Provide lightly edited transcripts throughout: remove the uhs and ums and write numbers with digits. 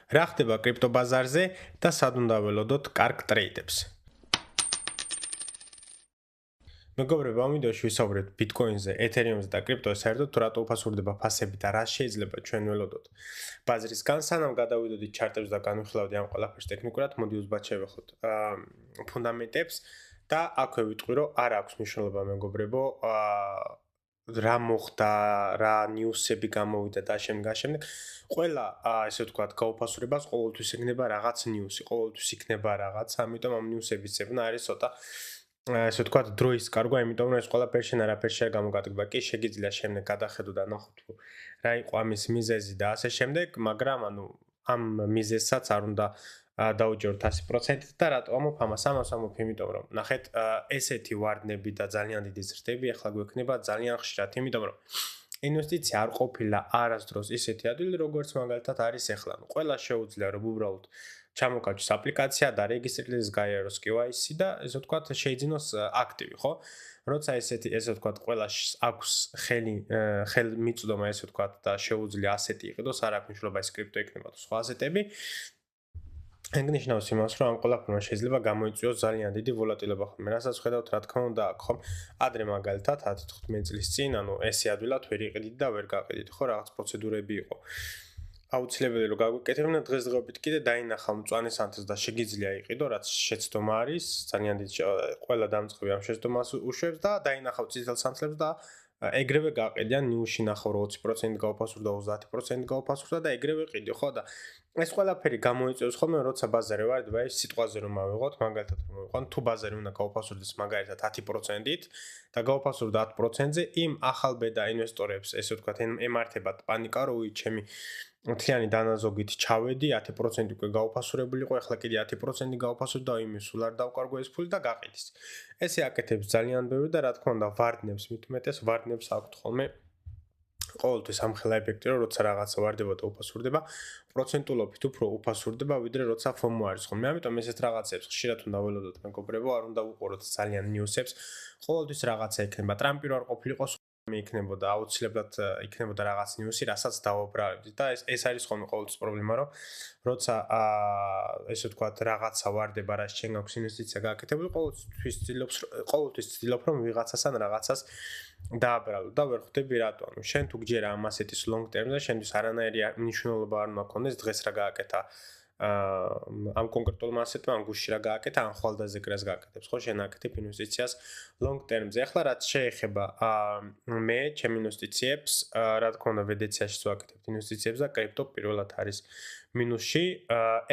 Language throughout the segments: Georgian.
რა ხდება კრიპტობაზარზე და სად უნდა ველოდოთ კარგ ტრეიდებს. მეგობრებო, ამ ვიდეოში ვისაუბრებთ ბიტკოინზე, ეთერიუმზე და კრიპტოზე საერთოდ თუ რატო უფასურდება ფასები და რა შეიძლება ჩვენ ველოდოთ. ბაზრისგან სანამ გადავიდოდით ჩარტებს და განვიხილავთ ამ ყველაფერს ტექნიკურად, მოდი უზბად შევეხოთ ფუნდამენტებს და აქვე ვიტყვი, რომ არ აქვს მნიშვნელობა მეგობრებო, რა მოხდა, რა ნიუსები გამოვიდა და შემდეგ. ყველა, ესე ვთქვათ, გაუფასურებას ყოველთვის იქნება რაღაც ნიუსი, ყოველთვის იქნება რაღაც, ამიტომ ამ ნიუსების ძებნა არის ცოტა ესე ვთქვათ, დროის კარგვა, იმიტომ რომ ეს ყველაფერი შენ არაფერში არ გამოგადგება. კი, შეგიძლია შემდეგ გადახედო და ნახო თუ რა იყო ამის მიზეზი და ასე შემდეგ, მაგრამ ამ მიზეზსაც არ უნდა დაუჯეროთ 100% და რატო ამოფ ამას? ამას ამოფ, იმიტომ რომ ნახეთ, ესეთი ვარდნები და ძალიან დიდი ზრდები ახლა გვექნება ძალიან ხშირად, იმიტომ რომ ინვესტიცია არ ყოფილა არასდროს ისეთი ადგილი, როგორც მაგალითად არის ახლა. ყველა შეუძლია რომ უბრალოდ ჩამოკაჩოს აპლიკაცია და რეგისტრირდეს, გაიაროს KYC და ესე ვთქვათ, შეიძინოს აქტივი, ხო? როცა ესე ვთქვათ, ყველას აქვს ხელმიწვდომა ესე ვთქვათ და შეუძლია ასეთი იყიდოს, არ აქვს მნიშვნელობა ეს კრიპტო იქნება თუ სხვა ასეტები. ეგნიშნავს იმას, რომ ამ ყველაფერმა შეიძლება გამოიწვიოს ძალიან დიდი ვოლატილობა ხოლმე. რასაც ხედავთ, რა თქმა უნდა, აქ ხომ ადრე მაგალითად 10-15 წლის წინ, ესე ადვილად ვერ იყიდით და ვერ გაყიდით, ხო, რაღაც პროცედურები იყო. აუცილებელი რომ გაგვიკეთებინა დღესდღეობით კიდე დაინახა მწვანე სანთელს და შეგიძლია იყიდო, რაც შეცდომა არის, ძალიან დიდი ყველა დამწყები ამ შეცდომას უშვებს და დაინახავ წითელ სანთლებს და ეგრევე გაყიდიან, ნიუში ნახავ რომ 20% გაუფასურდა, 30% გაუფასურდა და ეგრევე ყიდი, ხო და ეს ყველაფერი გამოიწვევს ხოლმე, როცა ბაზარი ვარდება, ეს სიტყვაზე რომ ავიღოთ, მაგალითად რომ ავიღოთ, თუ ბაზარი უნდა გაუფასურდეს მაგალითად 10%-ით და გაუფასურდა 10%-ზე, იმ ახალბედა ინვესტორებს, ესე ვთქვათ, ემართებათ პანიკა, რომ ჩემი მთლიანი დანაზოგით ჩავედი, 10% უკვე გაუფასურებული იყო, ახლა კიდე 10% გაუფასურდა, იმის სულ არ დავკარგო ეს ფული და გაყიდის. ესე აკეთებს ძალიან ბევრი და რა თქმა უნდა, ვარდნებს მით უმეტეს ვარდნებს აქვთ ხოლმე. ყოველთვის ამხელა ეფექტი, რომ როცა რაღაცა ვარდება და უფასურდება, პროცენტულობით უფრო უფასურდება, ვიდრე როცა FOMO არის ხოლმე. ამიტომ ესეთ რაღაცებს ხშირად უნდა ველოდოთ მეგობრებო, არ უნდა უყუროთ ძალიან ნიუსებს. ყოველთვის რაღაცა იქნება. ტრამპი რო არ ყოფილიყო იქნებოდა აუცილებლად იქნებოდა რაღაც ნიუსი, რასაც დავაბრალებდით და ეს არის ხოლმე ყოველთვის პრობლემა, რომ როცა ესე ვთქვათ, რაღაცა ვარდება, რაც შენ გაქვს ინვესტიცია გააკეთებული, ყოველთვის ცდილობ რომ ვიღაცასთან რაღაცას დააბრალო და ვერ ხვდები რატო. შენ თუ გჯერა ამ ასეთის long term-ზე, შენთვის არანაირი მნიშვნელობა არ უნდა ქონდეს დღეს რა გააკეთა ამ კონკრეტულმა ასეთმა ამ გუშინ რა გააკეთა, ან ხვალდაზე კრას გააკეთებს, ხო, შენ აკეთებ ინვესტიციას long term-ზე. ახლა რაც შეეხება მე ჩემ ინვესტიციებს, რა თქმა უნდა, VDC-ში ვაკეთებ ინვესტიციებს და კრიპტო პირველად არის მინუსში.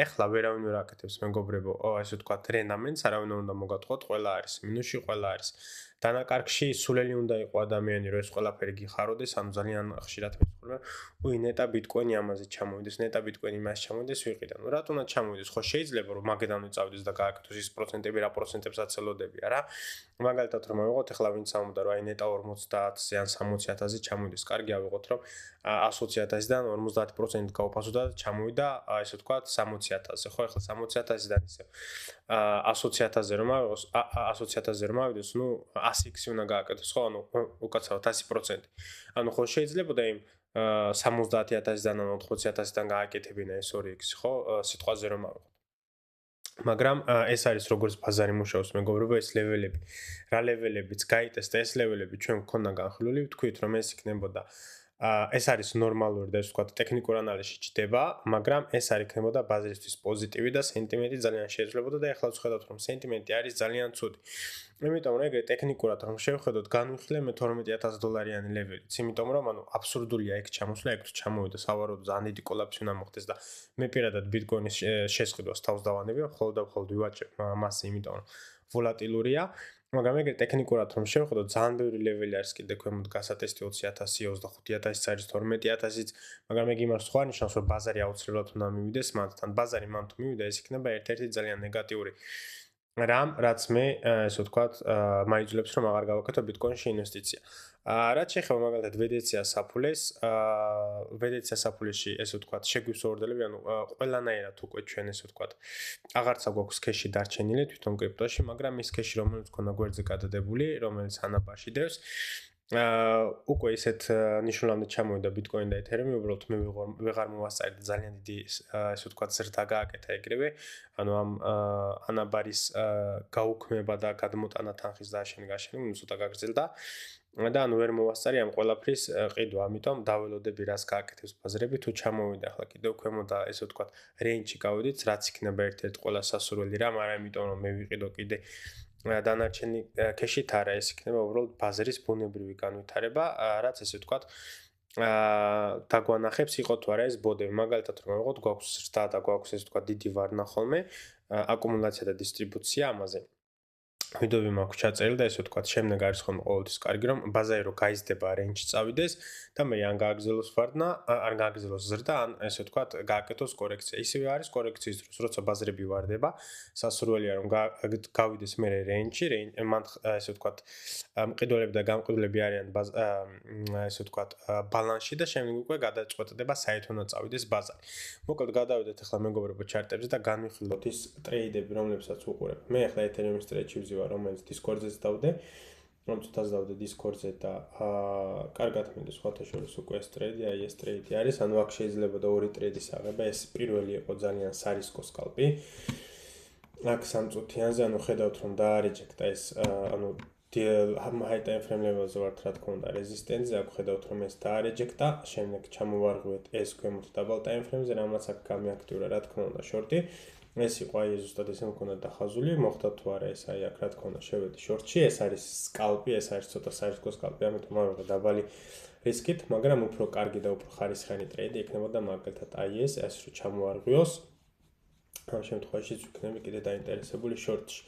ახლა ვერავინ ვერ აკეთებს მეგობრებო, ესე ვთქვათ, რენდამენტს არავინ არ უნდა მოგატყოთ, ყველა არის მინუსში, ყველა არის დანაკარგში, სულელი უნდა იყო ადამიანი, რომ ეს ყველაფერი გიხაროდეს, ძალიან ხშირად მithulme, ნეტა ბიტკოინი ამაზე ჩამოვიდეს, ნეტა ბიტკოინი მას ჩამოვიდეს ვიყიდა. რატო უნდა ჩამოვიდეს? ხო შეიძლება რომ მაგედან ვიწავდეს და გააკეთოს ის პროცენტები, რა პროცენტებსაც ელოდები, არა? მაგალითად რომ ავიღოთ, ახლა ვინც ამბობდა, რომ ნეტა 50-ზე ან 60,000-ზე ჩამოვიდეს, კარგი ავიღოთ, რომ 120,000-დან 50% გაუფასურდა და ჩამოვიდა, ესე ვთქვათ, 60,000-ზე. ხო, ახლა 60,000-დან ისე 120,000-ზე რომ ავიღოს, 120,000-ზე რომ ავიდეს, 100x უნდა გააკეთოს, ხო, უკაცრავად 100%. ხო შეიძლებოდა იმ 70,000-დან ან 80,000-დან გააკეთებინა ეს 2x, ხო, სიტყვაზე რომ ავიღოთ. მაგრამ ეს არის როგორც ბაზარი მუშაობს მეგობრებო, ეს ლეველები. რა ლეველებიც გაიტესტა, ეს ლეველები ჩვენ გქონდა განხილული, ვთქვით რომ ეს იქნებოდა ეს არის ნორმალური და ეს ვთქვათ ტექნიკურ ანალიზში ჩდება, მაგრამ ეს არ იქნებოდა ბაზრისთვის პოზიტივი და სენტიმენტი ძალიან შეიძლებოდა და ახლა ვხედავთ რომ სენტიმენტი არის ძალიან ცუდი. იმიტომ რომ ეგრე ტექნიკურად რომ შევხედოთ, განვიხილე მე $12,000 ლეველიც, იმიტომ რომ აბსურდულია ეგ ჩამოსვლა, ეგ თუ ჩამოვიდა სავარაუდოდ ძალიან დიდი კოლაფსი უნდა მოხდეს და მე პირადად ბიტკოინის შესყიდვას თავს დავანებია, მხოლოდ და მხოლოდ ვივაჭრებ მასზე, იმიტომ რომ ვოლატილურია. მაგრამ ეგრე ტექნიკურად რომ შევხედოთ, ძალიან ბევრი ლეველი არის კიდე ქვემოთ გასატესტი 20,000, 25,000 არის 12,000-იც, მაგრამ ეგ იმას სხვა ნიშნავს, რომ ბაზარი აუცილებლად უნდა მივიდეს მათთან. ბაზარი მან თუ მივიდა, ეს იქნება ერთ-ერთი ძალიან ნეგატიური რამ, რაც მე ესე ვთქვათ, მაიძულებს რომ აღარ გავაკეთო ბიტკოინში ინვესტიცია. რაც შეეხება მაგალითად VDC საფულეში, ესე ვთქვათ, შეგვისურვებლები, ყველანაირად უკვე ჩვენ ესე ვთქვათ, აღარც აგვაქვს ქეში დარჩენილი თვითონ კრიპტოში, მაგრამ ის ქეში, რომელიც ქონა გვერდზე გადადებული, რომელიც ანაბაში დევს, უკვე ისეთ ნიშნულამდე ჩამოვიდა Bitcoin და Ethereum, უბრალოდ მე ვეღარ მოვასწარი და ძალიან დიდი ესე ვთქვათ ზრდა გააკეთა ეგრევე. ანუ ამ ანაბარის გაუქმება და გადმოტანა თანხის დაშენი ცოტა გაგრძელდა. და ანუ ვერ მოვასწარი ამ ყველაფრის ყიდვა, ამიტომ დაველოდები რას გააკეთებს ბაზრები, თუ ჩამოვიდა ახლა კიდევ ქვემო და ესე ვთქვათ range-ში გავიდით, რაც იქნება ერთ-ერთი ყველა სასურველი რამ, არა იმიტომ რომ მე ვიყიდო კიდე დანარჩენი ქეშით არა, ეს იქნება უბრალოდ ბაზრის ბუნებრივი განვითარება, რაც ესე ვთქვათ დაგვანახებს იყო თუ არა ეს ბოდები, მაგალითად რომ ავიღოთ, გვაქვს ზრდა და გვაქვს ესე ვთქვათ დიდი ვარნა ხოლმე, აკუმულაცია და დისტრიბუცია ამაზე. ვიდეოები მაქვს ჩაწერილი და ესე ვთქვათ, შემდეგ არის ხოლმე ყოველთვის კარგი რომ ბაზარი რო გაიზრდება range-ში წავიდეს და მე ან გააგრძელოს ვარდნა, ან გააგრძელოს ზრდა, ან ესე ვთქვათ, გააკეთოს კორექცია. ისევე არის კორექციის დროს, როცა ბაზრები ვარდება, სასურველია რომ გავიდეს მე range-ში, მან ესე ვთქვათ, მყიდველები და გამყიდველები არიან ესე ვთქვათ, ბალანსში და შემდეგ უკვე გადაწყვეტდება საერთოდ წავიდეს ბაზარი. მოკლედ გადავიდეთ ახლა მეგობრებო ჩარტებზე და განვიხილოთ ის ტრეიდები, რომლებსაც უყურებ. მე ახლა Ethereum-ის ტრეიდში რომელიც Discord-ზეც დავდე, რომ ცოტას დავდე Discord-ზე და კარგად მინდა სხვათა შორის უკვე ეს ტრეიდი, აი ეს ტრეიდი არის, ანუ აქ შეიძლება და ორი ტრეიდის აღება, ეს პირველი იყო ძალიან სარისკო სკალპი. აქ სამწუთიანზე, ანუ ხედავთ რომ დაარეჯექტა ეს, ანუ high time frame level-ზე ვართ რა თქმა უნდა resistance-ზე, აქ ხედავთ რომ ეს დაარეჯექტა, შემდეგ ჩამოვარღვიეთ ეს ქვემოთ double time frame-ზე, რამაც აქ გამიაქტიურა რა თქმა უნდა short-ი. ეს იყო აი ზუსტად ესე მქონდა დახაზული, მოხდა თუ არა ეს აი აქ რა თქმა უნდა შევედი შორტში, ეს არის სკალპი, ეს არის ცოტა სარისკო სკალპი, ამიტომ ავიღე დაბალი რისკით, მაგრამ უფრო კარგი და უფრო ხარისხიანი ტრეიდი იქნებოდა მაგალითად აი ეს რო ჩამოარღვიოს. ამ შემთხვევაშიც ვიქნები კიდე დაინტერესებული შორტში.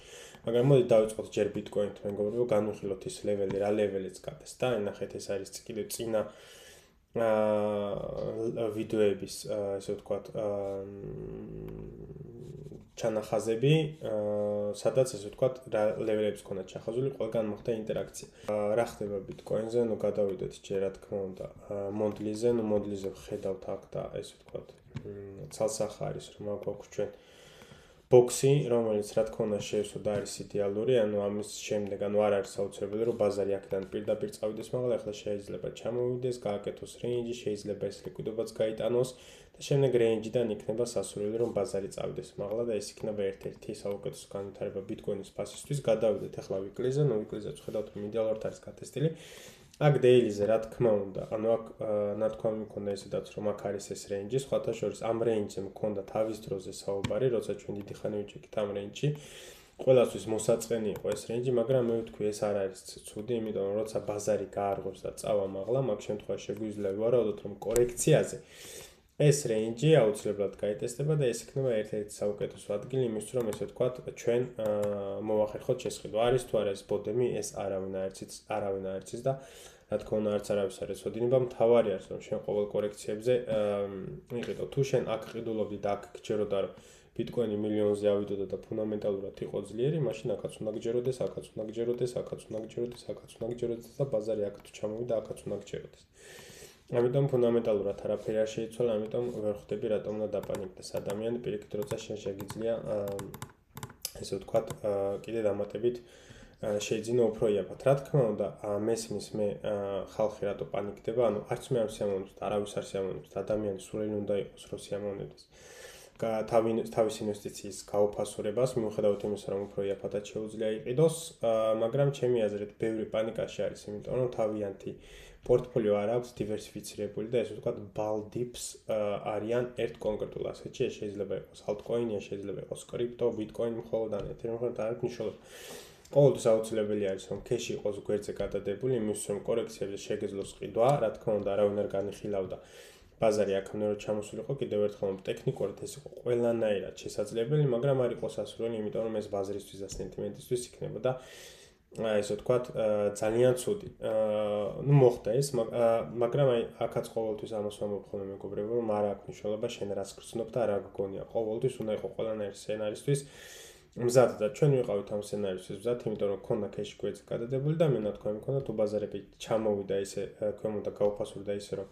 მაგრამ მოდი დავიწყოთ ჯერ Bitcoin-ით, მეგობრებო, განვიხილოთ ის ლეველი, რა ლეველიც გადეს და ნახეთ ეს არის კიდე წინა ვიდეოების ესე ვთქვათ ჩანახაზები, სადაც ესე ვთქვათ, რა ლეველებს ქონდა ჩახაზული, ყველგან მოხდა ინტერაქცია. რა ხდება Bitcoin-ზე, ნუ გადავიდეთ ჯერ რა თქმა უნდა Mondly-ზე, ნუ Mondly-ზე ხედავთ აქ და ესე ვთქვათ, ცალსახა არის, რომ აქ გვაქვს ჩვენ ბოქსი, რომელიც რა თქმა უნდა შეესო და არის იდეალური, ანუ ამის შემდეგ, ანუ არ არის საოცრებელი, რომ ბაზარი აქედან პირდაპირ წავიდეს, მაგრამ ახლა შეიძლება ჩამოვიდეს, გააკეთოს range-ი, შეიძლება ეს ლიკვიდობაც გაიტანოს და შემდეგ range-დან იქნება სასურველი, რომ ბაზარი წავიდეს, მაგრამ და ეს იქნება ერთ-ერთი საუკეთესო განვითარება Bitcoin-ის ფასისთვის. გადავიდეთ ახლა weekly-ზე, ნუ weekly-ზე ვხედავთ, რომ იდეალურად არის გატესტილი. აქ daily-ზე რა თქმა უნდა, ანუ აქ ნათქვამი მქონდა ისედაც რომ აქ არის ეს range-ი, სხვათა შორის ამ range-ზე მქონდა თავის დროზე საუბარი, როცა ჩვენ დიდი ხანი ვიჭიქით ამ range-ში. ყველასთვის მოსაწყენი იყო ეს range-ი, მაგრამ მე ვთქვი ეს არ არის ცუდი, იმიტომ რომ როცა ბაზარი გაარღვევს და წავა მაღლა, მაგ შემთხვევაში შეგვიძლია ვარაუდოთ რომ კორექციაზე ეს range-ი აუცილებლად გაიტესტება და ეს იქნება ერთ-ერთი საუკეთესო ადგილი იმისთვის, რომ ესე ვთქვათ, ჩვენ მოვახერხოთ შესყიდვა. არის თუ არა ეს ბოდები, ეს არავინ არ იცის და რა თქმა უნდა არც არავის არ ეცოდინება, მთავარი არის რომ შენ ყოველ კორექციებზე იყიდო. თუ შენ აქ ყიდულობდი და აქ გჯეროდა რომ Bitcoin-ი მილიონზე ავიდოდა და ფუნდამენტალურად იყო ძლიერი, მაშინ აქაც უნდა გჯეროდეს, აქაც უნდა გჯეროდეს, აქაც უნდა გჯეროდეს, აქაც უნდა გჯეროდეს და ბაზარი აქ თუ ჩამოვიდა, აქაც უნდა გჯეროდეს. ამიტომ ფუნდამენტალურად არაფერი არ შეიცვალა, ამიტომ ვერ ხვდები რატომ უნდა დაპანიკდეს ადამიანი, პირიქით როცა შენ შეგიძლია ესე ვთქვათ, კიდე დამატებით შეიძლება უფრო იაფად. რა თქმა უნდა, მესმის მე ხალხი რატო პანიკდება, ანუ არც მე არ სიამოვნებთ, არავის არ სიამოვნებთ, ადამიანი სულელი უნდა იყოს, რომ სიამოვნებდეს. თავის ინვესტიციის გაუფასურებას, მიუხედავად იმისა, რომ უფრო იაფადად შეუძლია იყიდოს, მაგრამ ჩემი აზრით, ბევრი პანიკაში არის, იმიტომ რომ თავიანთი პორტფოლიო არ აქვს დივერსიფიცირებული და ესე ვთქვათ, ბალდიპს არიან ერთ კონკრეტულ ასეთში, ეს შეიძლება იყოს altcoin, შეიძლება იყოს კრიპტო, Bitcoin მხოლოდ ან Ethereum მხოლოდ არ აქვს მნიშვნელობა. ყოველთვის აუცილებელი არის, რომ ქეში იყოს გვერდზე გადადებული, იმისთვის რომ კორექციებზე შეგეძლოს ყიდვა, რა თქმა უნდა, არავინ არ განიხილავდა. ბაზარი აქამდე რომ ჩამოსულიყო, კიდევ ერთხელ ტექნიკურად ეს იყო ყველანაირად შესაძლებელი, მაგრამ არ იყო სასურველი, იმიტომ რომ ეს ბაზრისთვის და სენტიმენტისთვის იქნებოდა ესე ვთქვათ, ძალიან ცუდი. ნუ მოხდა ეს, მაგრამ აი აქაც ყოველთვის ამას ვამბობ ხოლმე მეგობრებო, რომ არ აქვს მნიშვნელობა შენ რას გრძნობ და რა გგონია. ყოველთვის უნდა იყოს ყველანაირი სცენარისთვის მზად და ჩვენ ვიყავით ამ სცენარისთვის მზად, იმიტომ რომ ქონდა ქეში გვერდზე გადადებული და მე ნათქვამი მქონდა თუ ბაზარები ჩამოვიდა ისე ქვემოთ და გაუფასურდა ისე რომ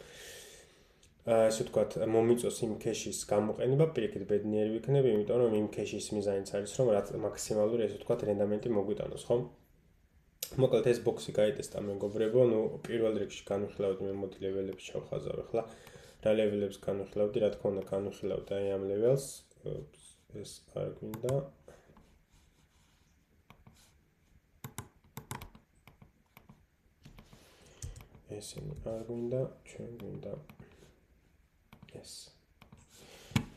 ესე ვთქვათ, მომიწოს იმ ქეშის გამოყენება, პირიქით ბედნიერი ვიქნები, იმიტომ რომ იმ ქეშის მიზანიც არის, რომ რაც მაქსიმალური ესე ვთქვათ, რენდამენტი მოგვიტანოს, ხო? მოკლედ ეს ბოქსი გაიტესტა მეგობრებო, პირველ რიგში განვიხილავდი მე მოდი ლეველებს შევხაზავ ახლა. რა ლეველებს განვიხილავდი, რა თქმა უნდა განვიხილავდი აი ამ ლეველს. ეს არ გვინდა. ესენი არ გვინდა, ჩვენ გვინდა ეს.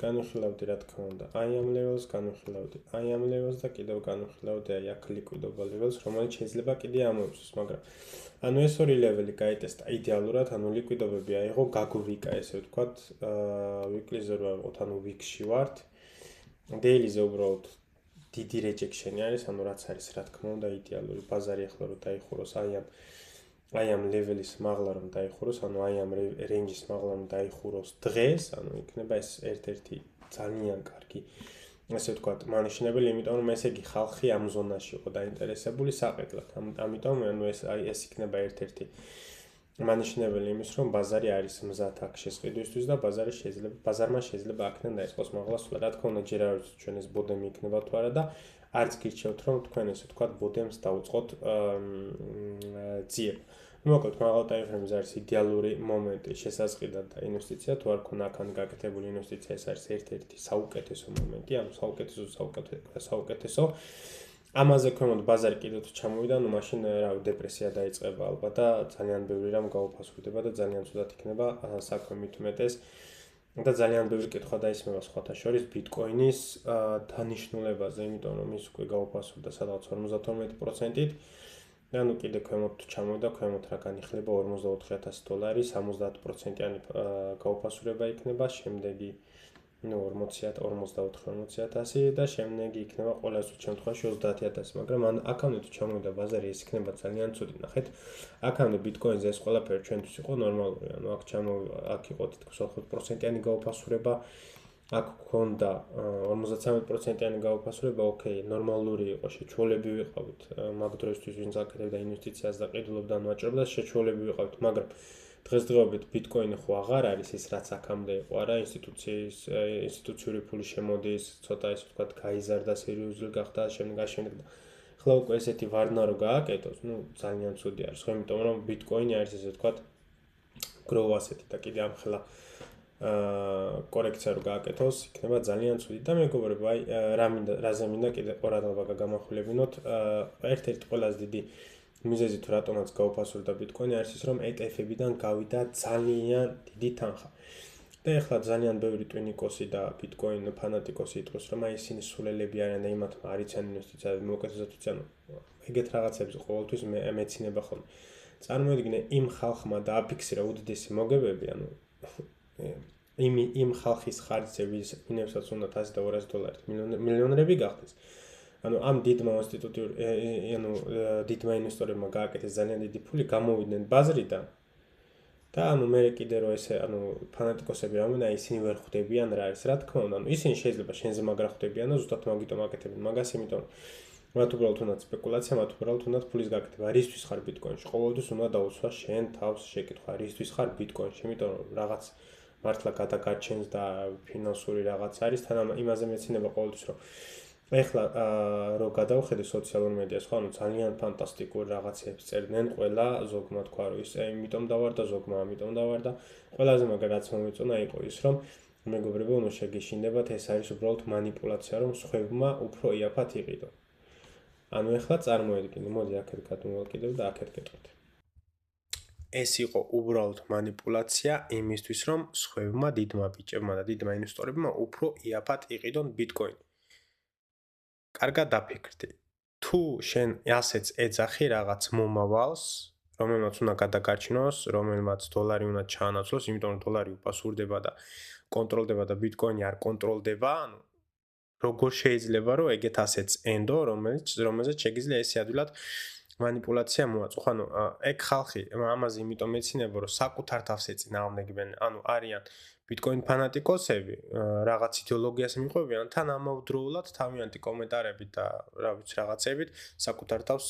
განვიხილავდი რა თქმა უნდა აი ამ ლეველს, განვიხილავდი აი ამ ლეველს და კიდევ განვიხილავდი აი აქ ლიკვიდობა ლეველს, რომელიც შეიძლება კიდე ამოვიცოს, მაგრამ ანუ ეს ორი ლეველი გაიტესტა იდეალურად, ანუ ლიკვიდობები აიღო, გაგვრიკა ესე ვთქვათ, ვიკლიზე რო ავიღოთ, ანუ ვიქში ვართ. დეილიზე უბრალოდ დიდი რეჯექშენი არის, ანუ რაც არის რა თქმა უნდა იდეალური ბაზარი ახლა რო დაიხუროს აი ამ ლეველის მაღლა რომ დაიხუროს, ანუ აი ამ რენჯის მაღლა რომ დაიხუროს დღეს, ანუ იქნება ეს ერთ-ერთი ძალიან კარგი, ასე ვთქვათ, მანიშნებელი, იმიტომ რომ ესე იგი ხალხი ამ ზონაში იყო დაინტერესებული საყიდლად. ამიტომ ანუ ეს იქნება ერთ-ერთი მანიშნებელი იმის, რომ ბაზარი არის მზად აქ შესყიდვისთვის და ბაზარმა შეიძლება აქედან დაიწყოს მაღლა სვლა. რა თქმა უნდა, ჯერ არ ვიცით ჩვენ ეს ბოდემი იქნება თუ არა და არც გირჩევთ რომ თქვენ ესე ვთქვათ ბოდემს დაუწყოთ ძიება. მოკლედ მაღალ ტაიმფრეიმზე არის იდეალური მომენტი შესაძყიდად და ინვესტიცია თუ არ ქონა აქან გაკეთებული ინვესტიცია ეს არის ერთ-ერთი საუკეთესო მომენტი, ანუ საუკეთესო ამაზე ქვემოთ ბაზარი კიდევ თუ ჩამოვიდა, ну მაშინ რავი დეპრესია დაიწყება ალბათ და ძალიან ბევრი რამ გაუფასურდება და ძალიან ცუდად იქნება საქმე მით უმეტეს და ძალიან ბევრი კითხვა დაისმება სხვათა შორის ბიტკოინის დანიშნულებაზე, იმიტომ რომ ის უკვე გაუფასურდა სადღაც 52%-ით. და ნუ კიდე ქვემოთ თუ ჩამოვიდა, ქვემოთ რა განიხილება $44000, 70%-იანი გაუფასურება იქნება, შემდეგი ну 44,000 და შემდეგი იქნება ყველა შემთხვევაში 30000, მაგრამ აქამდე თუ ჩამოვიდა ბაზარი, ეს იქნება ძალიან ცუდი. ნახეთ, აქამდე ბიტკოინზე ეს ყველაფერი ჩვენთვის იყო ნორმალური, ანუ აქ იყო თითქოს 4%-იანი გაუფასურება, აქ გქონდა 53%-იანი გაუფასურება, ოკეი, ნორმალური იყო, შეჩვეულები ვიყავით, მაგ დროისთვის ვინც აკეთებდა ინვესტიციას და ყიდულობდა ვაჭრობდა, შეჩვეულები ვიყავით, მაგრამ დღესდღეობით ბიტკოინი ხო აღარ არის ის რაც აქამდე იყო, არა, ინსტიტუციური ფული შემოდის, ცოტა ისე ვთქვათ, გაიზარდა, სერიოზული გახდა, შემდეგ და ახლა უკვე ესეთი ვარნა რო გააკეთოს, ну ძალიან ცუდი არის, ხო, იმიტომ რომ ბიტკოინი არის ესე ვთქვათ grow asset და კიდე ამ ხელა კორექცია რო გააკეთოს, იქნება ძალიან ცუდი და მეგობრებო, აი რაზე მინდა კიდე ყურადღება გამახვილებინოთ, ერთ-ერთი ყველაზე დიდი მიზეზი თუ რატომაც გაუფასურდა ბიტკოინი არის ის, რომ ETF-ებიდან გავიდა ძალიან დიდი თანხა. და ეხლა ძალიან ბევრი ტვინიკოსი და ბიტკოინ ფანატიკოსი იტყვის, რომ აი ისინი სულელები არიან და იმათმა არიციან ინვესტიციები, მოუკეთესად ვიციან, ეგეთ რაღაცებს ყოველთვის მეცინება ხოლმე. წარმოიდგინე იმ ხალხმა დააფიქსირა უდიდესი მოგებები, ანუ იმ ხალხის ხარჯზე, ვინებსაც უნდა $100 და $200 მილიონერები გახდეს. ანუ ამ დიდმა ინვესტორებმა გააკეთეს ძალიან დიდი ფული, გამოვიდნენ ბაზრიდან და ანუ მე კიდე რო ესე ანუ ფანატიკოსები ამბობენ, აი ისინი ვერ ხვდებიან რა არის, რა თქმა უნდა, ანუ ისინი შეიძლება შენზე მაგრა ხვდებიან და ზუსტად მაგიტომ აკეთებენ მაგას, იმიტომ მათ უბრალოდ უნდათ სპეკულაცია, მათ უბრალოდ უნდათ ფულის გაკეთება. რისთვის ხარ ბიტკოინში? ყოველთვის უნდა დაუსვა შენ თავს შეკითხვა, რისთვის ხარ ბიტკოინში? იმიტომ რომ რაღაც მართლა გადაგარჩენს და ფინანსური რაღაც არის, თან იმაზე მეცინება ყოველთვის რომ ეხლა რო გადავხედე სოციალურ მედიას, ხო, ანუ ძალიან ფანტასტიკურ რაღაცებს წერდნენ ყველა, ზოგმა თქვა რომ ის იმიტომ დავარ და ზოგმა ამიტომ დავარ და ყველაზე მაგრამ რაც მომეწონა იყო ის, რომ მეგობრებო, ნუ შეგეშინდებათ, ეს არის უბრალოდ манипуляция, რომ სხვებმა უფრო იაფად იყიდონ. ანუ ეხლა წარმოედგინე, მოდი აქეთ გადმოვაკიდებ და აქეთ გეტყვით. ეს იყო უბრალოდ манипуляция იმისთვის, რომ სხვებმა დიდმა ბიჭებმა და დიდმა ინვესტორებმა უფრო იაფად იყიდონ ბიტკოინი. კარგად დაფიქრდი. თუ შენ ასეც ეძახი რაღაც მომავალს, რომელმაც უნდა გადაგარჩინოს, რომელმაც დოლარი უნდა ჩაანაცვლოს, იმიტომ რომ დოლარი უპასურდება და კონტროლდება და ბიტკოინი არ კონტროლდება, ანუ როგორ შეიძლება რომ ეგეთ ასეც ენდო, რომელზეც შეგიძლია ესე ადვილად манипуляция მოაწყვო. ანუ ეგ ხალხი ამაზე იმიტომ მეცინება, რომ საკუთარ თავს ეწინააღმდეგებენ, ანუ არიან ბიტკოინ ფანატიკოსები, რაღაც იდეოლოგიას მიყვებიან, თან ამავდროულად თავიანთი კომენტარებით და რა ვიცი რაღაცებით საკუთარ თავს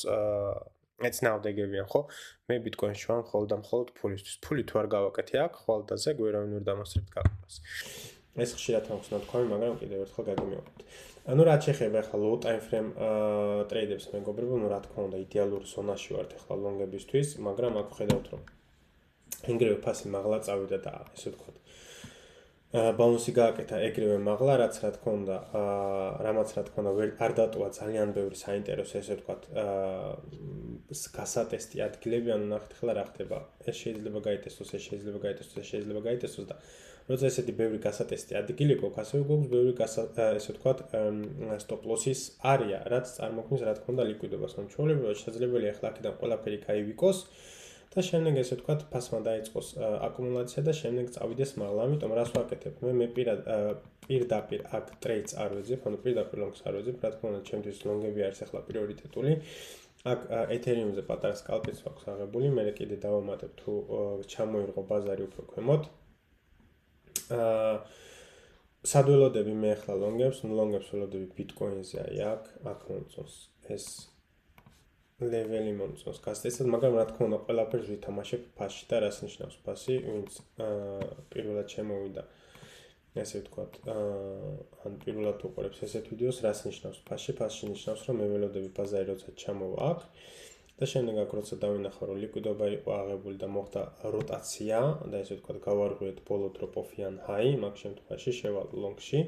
ეწინააღმდეგებიან, ხო? მე ბიტკოინში ვარ მხოლოდ ფულისთვის. ფული თუ არ გავაკეთე აქ ხვალდაზე, გვერავინ ვერ დამასწრებთ გაყიდვას. ეს ხშირად ამხსნა თქვენ, მაგრამ კიდევ ერთხელ გაგიმეორებთ. ანუ რაც შეეხება ახლა low time frame ტრეიდებს მეგობრებო, რა თქმა უნდა იდეალური ზონაში ვართ ახლა ლონგებისთვის, მაგრამ აქ ხედავთ რომ ეგრევე ფასი მაღლა წავიდა და ესე ვთქვათ ბაუნსი გააკეთა ეგრევე მაღლა, რაც რა თქმა უნდა, რამაც რა თქმა უნდა არ დატოვა ძალიან ბევრი საინტერესო ესე ვთქვათ გასატესტი ადგილები, ანუ ნახეთ ახლა რა ხდება. ეს შეიძლება გაიტესტოს, ეს შეიძლება გაიტესტოს, ეს შეიძლება გაიტესტოს და როცა ესეთი ბევრი გასატესტი ადგილი გვაქვს, ასევე გვაქვს ბევრი ესე ვთქვათ stop loss-ის area, რაც წარმოქმნის რა თქმა უნდა ლიკვიდობას. ანუ ჩვეულებრივად შესაძლებელია ახლა აქედან ყველაფერი გაივიკოს და შემდეგ ესე ვთქვათ ფასმა დაიწყოს აკუმულაცია და შემდეგ წავიდეს მაღლა. ამიტომ რას ვაკეთებ? მე პირდაპირ აქ ტრეიდს არ ვეძებ, ანუ პირდაპირ ლონგს არ ვეძებ, რა თქმა უნდა, ჩემთვის ლონგები არის ახლა პრიორიტეტული. აქ ეთერიუმზე პატარა სკალპიც აქვს აღებული, მე კიდე დავამატებ თუ ჩამოირღო ბაზარი უფრო ქვემოთ. სად ველოდები მე ახლა ლონგებს ველოდები ბიტკოინზე, აი აქ მომწონს ეს ლეველი მომწონს გასტესად, მაგრამ რა თქმა უნდა ყველაფერს ვითამაშებ ფასში და რას ნიშნავს ფასი, ვინც პირველად შემოვიდა ესე ვთქვათ, ან პირველად უყურებს ესეთ ვიდეოს, რას ნიშნავს ფასში, ფასში ნიშნავს რომ მე ველოდები ბაზარი როცა ჩამოვა აქ და შემდეგ აქ როცა დავინახავ რომ ლიკვიდობა იყო აღებული და მოხდა როტაცია და ესე ვთქვათ გავარღვიეთ ბოლო დროპ-ოფიან ჰაი, მაგ შემთხვევაში შევალ ლონგში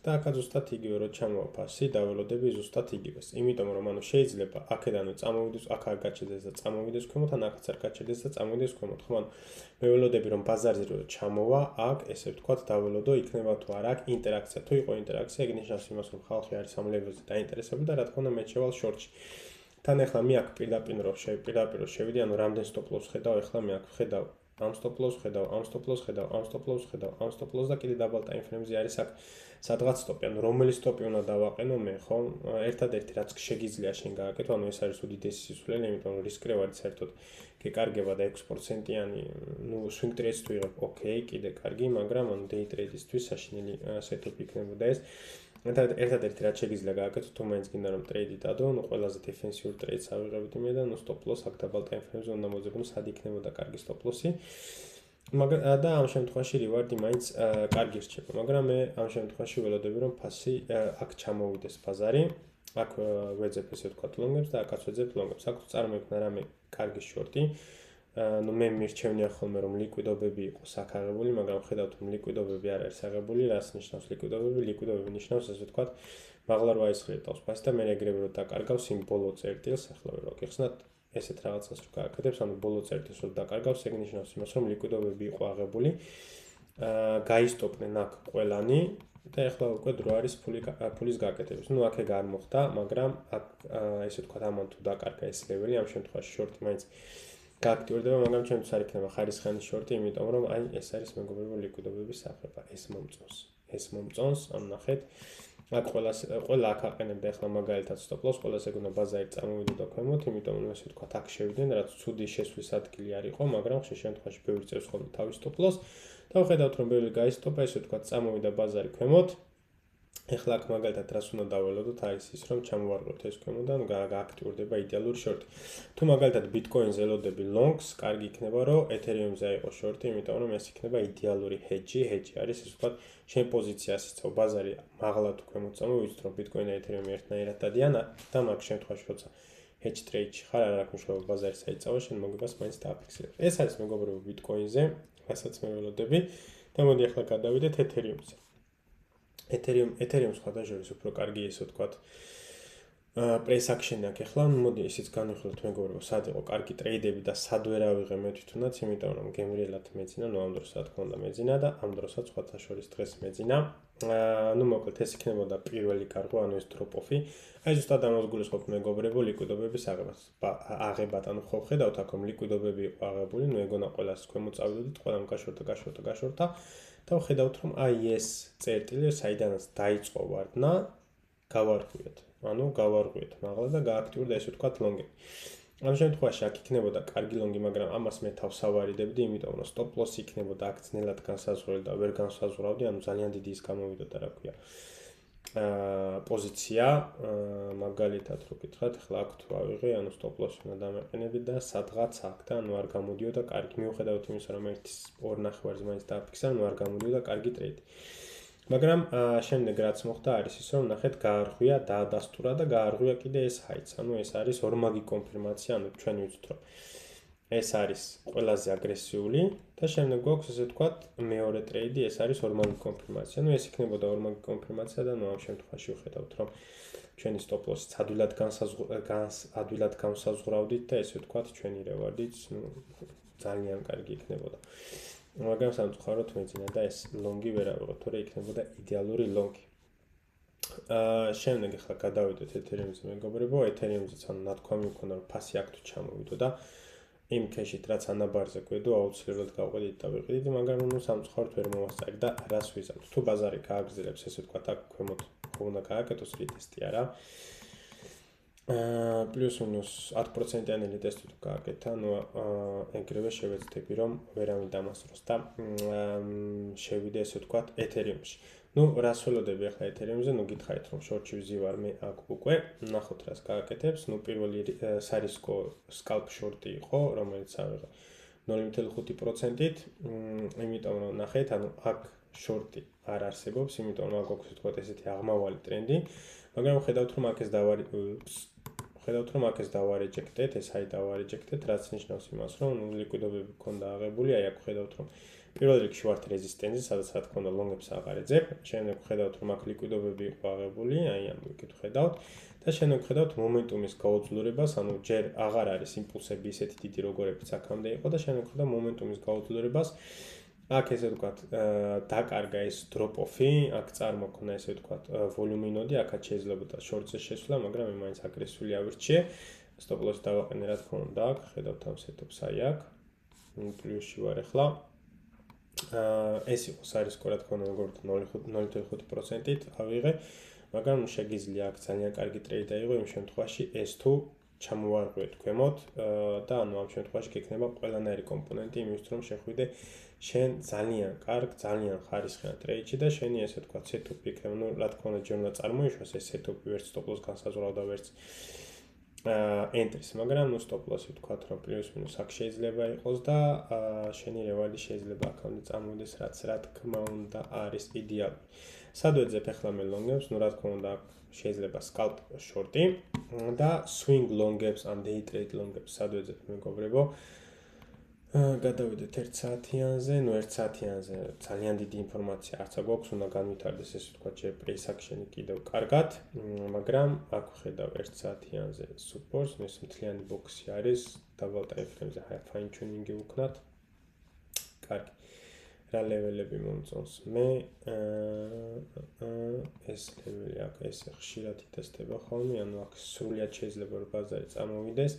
და აქაც ზუსტად იგივე რო ჩამოვა ფასი, დაველოდები ზუსტად იგივეს. იმიტომ რომ ანუ შეიძლება აქედანო წამოვიდეს, აქ არ გაჩერდეს და წამოვიდეს ქვემოთ, ან აქაც არ გაჩერდეს და წამოვიდეს ქვემოთ. ხო, ანუ მე ველოდები რომ ბაზარზე რო ჩამოვა, აქ ესე ვთქვათ დაველოდო, იქნება თუ არა აქ ინტერაქცია. თუ იყო ინტერაქცია, ეგ ნიშნავს იმას რომ ხალხი არის ამ ლეველზე დაინტერესებული და რა თქმა უნდა მე შევალ შორტში. თან ახლა მე აქ პირდაპირ რო შევიდი, ანუ რამდენ stop loss ხედავ, ახლა მე აქ ხედავ ამ stop loss ხედავ, ამ stop loss ხედავ, ამ stop loss ხედავ, ამ stop loss და კიდე double time frame-ზე არის აქ სადღაც სტოპი, ანუ რომელი სტოპი უნდა დავაყენო მე, ხო? ერთადერთი რაც შეგიძლია შენ გააკეთო, ანუ ეს არის უდიდესი სისულელი, იმიტომ რომ რისკ-რევარდი საერთოდ გეკარგება და 6%-იანი, swing trades თუ იღებ, ოკეი, კიდე კარგი, მაგრამ ანუ day trade-ისთვის საშინელი setup იქნებოდა ეს. ერთადერთი რაც შეგიძლია გააკეთო, თუ მაინც გინდა რომ ტრეიდი დადო, ყველაზე defensive trades ავიღებდი მე და stop loss აქ double time frame-ზე უნდა მოძებნო, სად იქნებოდა კარგი stop loss-ი. და ამ შემთხვევაში რივარდი მაინც კარგი რჩება, მაგრამ მე ამ შემთხვევაში ველოდები რომ ფასი აქ ჩამოვიდეს ბაზარი, აქ ვეძებ ესე ვთქვათ ლონგებს და აქაც ვეძებ ლონგებს. აქ წარმოიქმნა რამე კარგი შორტი. ნუ მე მირჩევნია ხოლმე რომ ლიკვიდობები იყოს აქ აღებული, მაგრამ ხედავთ რომ ლიკვიდობები არ არის აღებული, რას ნიშნავს ლიკვიდობები? ლიკვიდობები ნიშნავს ესე ვთქვათ მაღლა რო აისხლეთავს ფასი და მე ეგრევე რო დაკარგავს იმ ბოლო წერტილს, ახლა რო გიხსნათ ესეთ რაღაცას რო გააკეთებს, ანუ ბოლო წერტილს რო დაკარგავს, ეგ ნიშნავს იმას, რომ ლიკვიდობები იყო აღებული. გაისტოპნენ აქ ყველანი და ახლა უკვე დრო არის ფულის გაკეთების. ნუ აქ ეგ არ მოხდა, მაგრამ აქ ესე ვთქვათ ამან თუ დაკარგა ეს ლეველი, ამ შემთხვევაში შორტი მაინც გააქტიურდება, მაგრამ ჩემთვის არ იქნება ხარისხიანი შორტი, იმიტომ რომ აი ეს არის მეგობრებო ლიკვიდობების სახება. ეს მომწონს, ანუ ნახეთ. აქ ყველა აქ აყენებდა ახლა მაგალითად stop loss, ყველას ეგ უნდა ბაზარი წამოვიდოდა ქვემოთ, იმიტომ რომ ესე ვთქვათ აქ შევიდნენ, რაც ცუდი შესვლის ადგილი არ იყო, მაგრამ ხშირ შემთხვევაში ბევრი წევს ხოლმე თავის stop loss და ვხედავთ რომ ბევრი გაისტოპა, ესე ვთქვათ წამოვიდა ბაზარი ქვემოთ. ეხლა აქ მაგალითად რას უნდა დაველოდოთ, არის ის რომ ჩამოვარღვიოთ ეს ქვემოდან, გააქტიურდება იდეალური შორტი. თუ მაგალითად ბიტკოინზე ელოდები ლონგს, კარგი იქნება რომ ეთერიუმზე აიყო შორტი, იმიტომ რომ ეს იქნება იდეალური ჰეჯი არის ესე ვთქვათ, შენ პოზიციას იცავ ბაზარი მაღლა თუ ქვემოთ წამოვიდეთ, რომ ბიტკოინი და ეთერიუმი ერთნაირად დადიან და მაგ შემთხვევაში როცა ჰეჯ ტრეიდში ხარ, არ აქვს მნიშვნელობა ბაზარი საიწავო, შენ მოგებას მაინც დააფიქსირებ. ეს არის მეგობრებო ბიტკოინზე, რასაც მე ველოდები და მოდი ახლა გადავიდეთ ეთერიუმზე. ეთერიუმ სხვადასხვა უფრო კარგი ესე ვთქვათ პრეს აქშენი აქ ახლა მოდი ისიც განვიხილოთ მეგობრებო სად იყო კარგი ტრეიდები და სად ვერ ავიღე მე თვითონაც იმიტომ რომ გემრიელად მეძინა ნუ ამ დროს რა თქმა უნდა მეძინა და ამ დროსაც სხვათა შორის დღეს მეძინა ნუ მოკლედ ეს იქნებოდა პირველი კარგო ანუ ეს დროპ-ოფი აი ზუსტად ამოსგულისხმობ მეგობრებო ლიკვიდობების აღებად ანუ ხო ხედავთ აქ რომ ლიკვიდობები იყო აღებული ნუ ეგონა ყველას ქვემოთ წავიდოდით ყველამ გაშორტა და ვხედავთ რომ აი ეს წერტილი საიდანაც დაიწყო ვარდნა გავარღვიეთ მაღლა და გააქტიურდა ესე ვთქვათ ლონგები. ამ შემთხვევაში აქ იქნებოდა კარგი ლონგი, მაგრამ ამას მე თავს ავარიდებდი, იმიტომ რომ stop loss იქნებოდა აქ ძნელად განსაზღვრელი და ვერ განსაზღვრავდი, ანუ ძალიან დიდი ის გამოვიდოდა, რა ქვია. პოზიცია, მაგალითად რო გითხრათ, ახლა აქ თუ ავიღე, ანუ stop loss უნდა დამეყენები და სადღაც აქ და ანუ არ გამოდიოდა კარგი. მიუხედავად იმისა, რომ ერთის ორ ნახევარზე მაინც დააფიქსა, ანუ არ გამოდიოდა კარგი ტრეიდი. მაგრამ შემდეგ რაც მოხდა არის ის რომ ნახეთ გაარღვია დაადასტურა და გაარღვია კიდე ეს ჰაიც. ანუ ეს არის ორმაგი კონფირმაცია, ანუ ჩვენ ვიცით რომ ეს არის ყველაზე აგრესიული და შემდეგ გვაქვს ესე ვთქვათ მეორე ტრეიდი, ეს არის ორმაგი კონფირმაცია. ანუ ეს იქნებოდა ორმაგი კონფირმაცია და ამ შემთხვევაში ვხედავთ რომ ჩვენი stop loss-იც ადვილად განსაზღვრავდით და ესე ვთქვათ ჩვენი რევარდიც ძალიან კარგი იქნებოდა. მაგრამ სამწუხაროდ მეძინა და ეს ლონგი ვერ ავიღოთ, თორე იქნებოდა იდეალური ლონგი. შემდეგ ახლა გადავიდეთ ეთერიუმზე მეგობრებო, ეთერიუმზეც ანუ ნათქვამი მქონდა რომ ფასი აქ თუ ჩამოვიდო და იმ კეშით რაც ანაბარზე გვედო აუცილებლად გავყიდით და ვიყიდით, მაგრამ ნუ სამწუხაროდ ვერ მოვასწარი და რას ვიზამთ. თუ ბაზარი გააგრძელებს ესე ვთქვათ აქ ქვემოთ უნდა გააკეთოს რიტესტი არა. პლუს მინუს 10%-იანი რიტესტი თუ გააკეთა, ანუ ეგრევე შევეცდები რომ ვერავინ დამასწროს და შევიდე ესე ვთქვათ ეთერიუმში. ნუ რას ველოდები ახლა ეთერიუმზე, ნუ გითხარით რომ შორტში ვზივარ მე აქ უკვე, ნახოთ რას გააკეთებს. ნუ პირველი სარისკო სკალპ შორტი იყო, რომელიც ავიღე 0.5%-ით, იმიტომ რომ ნახეთ, ანუ აქ შორტი არ არსებობს, იმიტომ რომ აქ გვაქვს ვთქვათ ესეთი აღმავალი ტრენდი, მაგრამ ხედავთ რომ აქ ეს დავარეჯექტეთ, ეს აი დავარეჯექტეთ, რაც ნიშნავს იმას, რომ ლიკვიდობები გქონდა აღებული, აი აქ ხედავთ რომ პირველ რიგში ვართ რეზისტენსზე, სადაც რა თქმა უნდა ლონგებს აღარ ეძებ, შემდეგ ხედავთ რომ აქ ლიკვიდობები იყო აღებული, აი ამ იქით ხედავთ და შემდეგ ხედავთ მომენტუმის გაუძლურებას, ანუ ჯერ აღარ არის იმპულსები ისეთი დიდი როგორებიც აქამდე იყო და შემდეგ ხედავთ მომენტუმის გაუძლურებას. აქ ესე ვთქვათ, დაკარგა ეს დროპ-ოფი, აქ წარმოქმნა ესე ვთქვათ, ვოლიუმინოდი, აქაც შეიძლებოდა შორტზე შესვლა, მაგრამ მე მაინც აგრესიული ავირჩიე. სტოპ ლოსი დავაყენე რა თქმა უნდა, აქ ხედავთ ამ სეტოპს აი აქ. პლუსში ვარ ახლა. ეს იყო სარისკო რა თქმა უნდა, როგორც 0.5%-ით ავიღე, მაგრამ შეგიძლია აქ ძალიან კარგი ტრეიდი აიღო იმ შემთხვევაში ეს თუ ჩამოვარღვიეთ ქვემოთ და ანუ ამ შემთხვევაში გექნება ყველანაირი კომპონენტი იმისთვის რომ შეხვიდე შენ ძალიან კარგ, ძალიან ხარისხიან ტრეიდში და შენი ესე ვთქვათ სეტოპი იქნება, ну, რა თქმა უნდა, ჯერ უნდა წარმოიშვას ეს სეტოპი, ვერც stop loss განსაზღვრავდა, ვერც entry-ს, მაგრამ ну stop loss-ი ვთქვათ, რომ პლუს მინუს აქ შეიძლება იყოს და შენი რევარდი შეიძლება აქამდე წამოვიდეს, რაც რა თქმა უნდა არის იდეალური. სად ვეძებ ახლა მე ლონგებს, ну, რა თქმა უნდა, აქ შეიძლება scalp short-ი და swing long-ებს, ან day trade long-ებს სად ვეძებ მეგობრებო? გადავიდეთ 1 საათიანზე, ну 1 საათიანზე ძალიან დიდი ინფორმაცია არც აგვაქვს, უნდა განვითარდეს ესე ვთქვათ, ჯერ price action-ი კიდევ კარგად, მაგრამ აქ ვხედავ 1 საათიანზე support-ს, ეს მთლიანი ბოქსი არის, double time frame-ზე fine tuning-ი ვქნათ. კარგი. რა ლეველები მომწონს? მე ეს ლეველი აქ ესე ხშირად იტესტება ხოლმე, ანუ აქ სრულად შეიძლება რომ ბაზარი წამოვიდეს.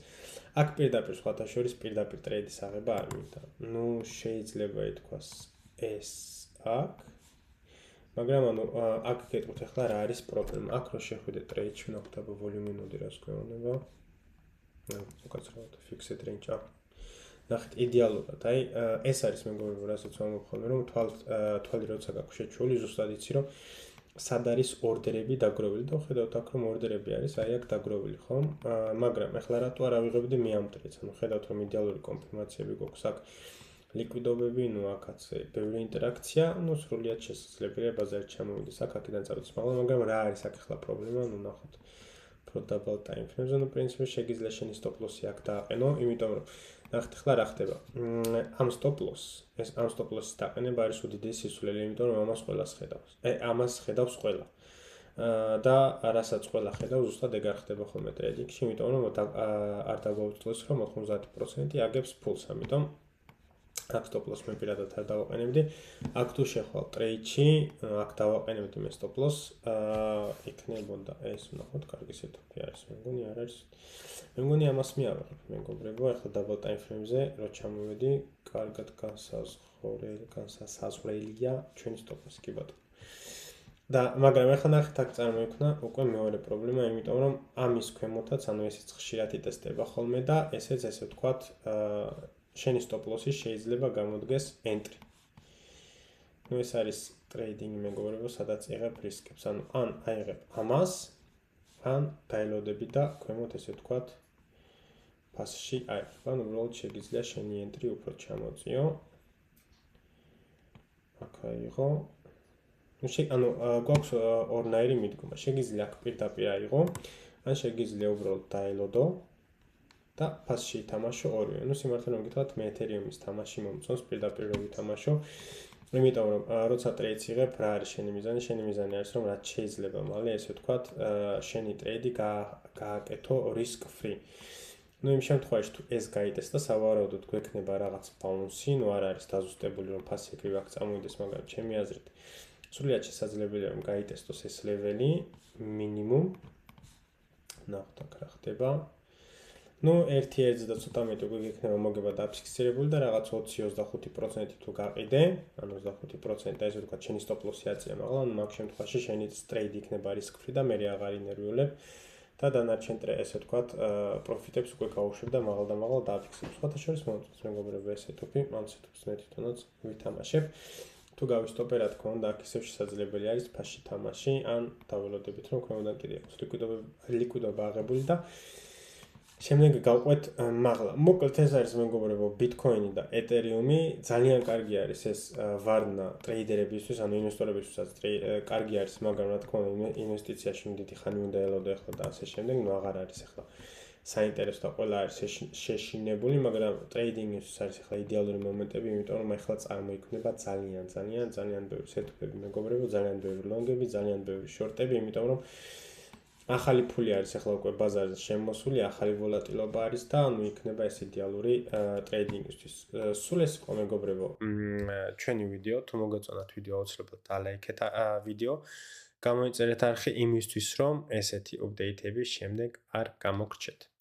აქ პირდაპირ სხვათა შორის პირდაპირ ტრეიდის აღება არ მინდა. ну შეიძლება ითქვას ეს აქ. მაგრამ ანუ აქ გეტყვით ახლა რა არის პრობლემა. აქ რო შეხვიდე ტრეიდში, უნდა ხდება ვოლიუმინოდი რას გვეუბნება. უკაცრავად fixed range. ნახეთ იდეალურად, აი ეს არის მეგობრებო, რასაც ვამბობ ხოლმე, რომ თვალი როცა გაქვს შეჩვეული, ზუსტად იცი რომ სად არის ორდერები დაგროვილი და ხედავთ აქ რომ ორდერები არის, აი აქ დაგროვილი, ხო? მაგრამ ახლა რატო არ ავიღებდი მე ამ ტრეიდს? ანუ ხედავთ რომ იდეალური კონფირმაციები გვაქვს აქ ლიკვიდობები, ну აქაც ბევრი ინტერაქცია, ну სრულად შესაძლებელია ბაზარი ჩამოვიდეს აქ აქედან წავიდეს, მაგრამ რა არის აქ ახლა პრობლემა? ну ნახოთ. Pro double time frame-ზე, ну პრინციპში შეგიძლია შენი stop loss-ი აქ დააყენო, იმიტომ რომ ნახეთ ახლა რა ხდება. ამ stop loss, ეს ამ stop loss-ის დაყენება არის უდიდესი სისულელი, იმიტომ რომ ამას ყველას ხედავს. ამას ხედავს ყველა. და რასაც ყველა ხედავს, ზუსტად ეგ არ ხდება ხოლმე ტრეიდინგში, იმიტომ რომ არ დაგვაუწყდეს რომ 90% აგებს ფულს, ამიტომ აქ stop loss მე პირადად არ დავაყენებდი. აქ თუ შეხვალ ტრეიდში, აქ დავაყენებდი მე stop loss, იქნებოდა ეს, ნახოთ, კარგი სეტოპი არის, მე მგონი არ არის. მე მგონი ამას მიავიღებ, მეგობრებო, ახლა double time frame-ზე რო ჩამოვედი, კარგად განსაზღვრელია ჩვენი stop loss, კი ბატონო. და მაგრამ ახლა ნახეთ აქ წარმოიქმნა უკვე მეორე პრობლემა, იმიტომ რომ ამის ქვემოთაც, ანუ ესეც ხშირად იტესტება ხოლმე და ესეც ესე ვთქვათ, შენი stop loss-ი შეიძლება გამოდგეს entry. ну ეს არის ტრეიდინგი მეგობრებო, სადაც იღებ რისკებს. ანუ ან აიღებ ამას, ან დაელოდები და ქვემოთ ესე ვთქვათ, ფასში აიღებ. ანუ უბრალოდ შეგიძლია შენი entry უფრო ჩამოწიო. აქ აიღო. ანუ გვაქვს ორნაირი მიდგომა. შეგიძლია აქ პირდაპირ აიღო, ან შეგიძლია უბრალოდ დაელოდო და ფასში ითამაშო ორივე. ანუ სიმართლე რომ გითხრათ, მე ეთერიუმის თამაში მომწონს პირდაპირ რომ ვითამაშო. იმიტომ რომ როცა ტრეიდს იღებ, რა არის შენი მიზანი? შენი მიზანი არის რომ რაც შეიძლება მალე, ესე ვთქვათ, შენი ტრეიდი გააკეთო risk free. ну იმ შემთხვევაში თუ ეს გაიტესტა, სავარაუდოდ გვექნება რაღაც ბაუნსი, ну არ არის დაზუსტებული რომ ფასი ეგრევე აქ წამოვიდეს, მაგრამ ჩემი აზრით სრულიად შესაძლებელია რომ გაიტესტოს ეს ლეველი მინიმუმ. ნახოთ აქ რა ხდება. ну 1-1 და ცოტა მეტი უკვე გექნება მოგება დაფიქსირებული და რაღაც 20-25% თუ გაყიდე, ანუ 25% და ესე ვთქვათ, შენი stop loss-ი აწია, მაგრამ მაგ შემთხვევაში შენი ტრეიდი იქნება risk free და მე აღარ ინერვიულებ. და დანარჩენ ესე ვთქვათ, პროფიტებს უკვე გავუშვებ და მაღალ დააფიქსირებ. სხვათა შორის მომწონს მეგობრებო ეს სეტუპი, ამ სეტუპს მე თვითონაც ვითამაშებ. თუ გავისტოპე, რა თქმა უნდა, აქ ისევ შესაძლებელი არის ფასში თამაში, ან დაველოდებით რომ ქვემოდან კიდე აქვს ლიკვიდობა აღებული და შემდეგ გავყვეთ მაღლა. მოკლედ ეს არის მეგობრებო ბიტკოინი და ეთერიუმი, ძალიან კარგი არის ეს ვარდნა ტრეიდერებისთვის, ანუ ინვესტორებისთვისაც კარგი არის, მაგრამ რა თქმა უნდა ინვესტიციაში დიდი ხანი უნდა ელოდო ახლა და ასე შემდეგ, ну აღარ არის ახლა საინტერესო და ყველა არის შეშინებული, მაგრამ ტრეიდინგისთვის არის ახლა იდეალური მომენტები, იმიტომ რომ ახლა წარმოიქმნება ძალიან ბევრი სეტუპები მეგობრებო, ძალიან ბევრი ლონგები, ძალიან ბევრი შორტები, იმიტომ რომ ახალი ფული არის ახლა უკვე ბაზარზე შემოსული, ახალი ვოლატილობა არის და ანუ იქნება ეს იდეალური ტრეიდინგისთვის. სულ ეს იყო მეგობრებო, ჩვენი ვიდეო, თუ მოგეწონათ ვიდეო, აუცილებლად დალაიქეთ ვიდეო. გამოიწერეთ არხი იმისთვის, რომ ესეთი აპდეიტები შემდეგ არ გამოგრჩეთ.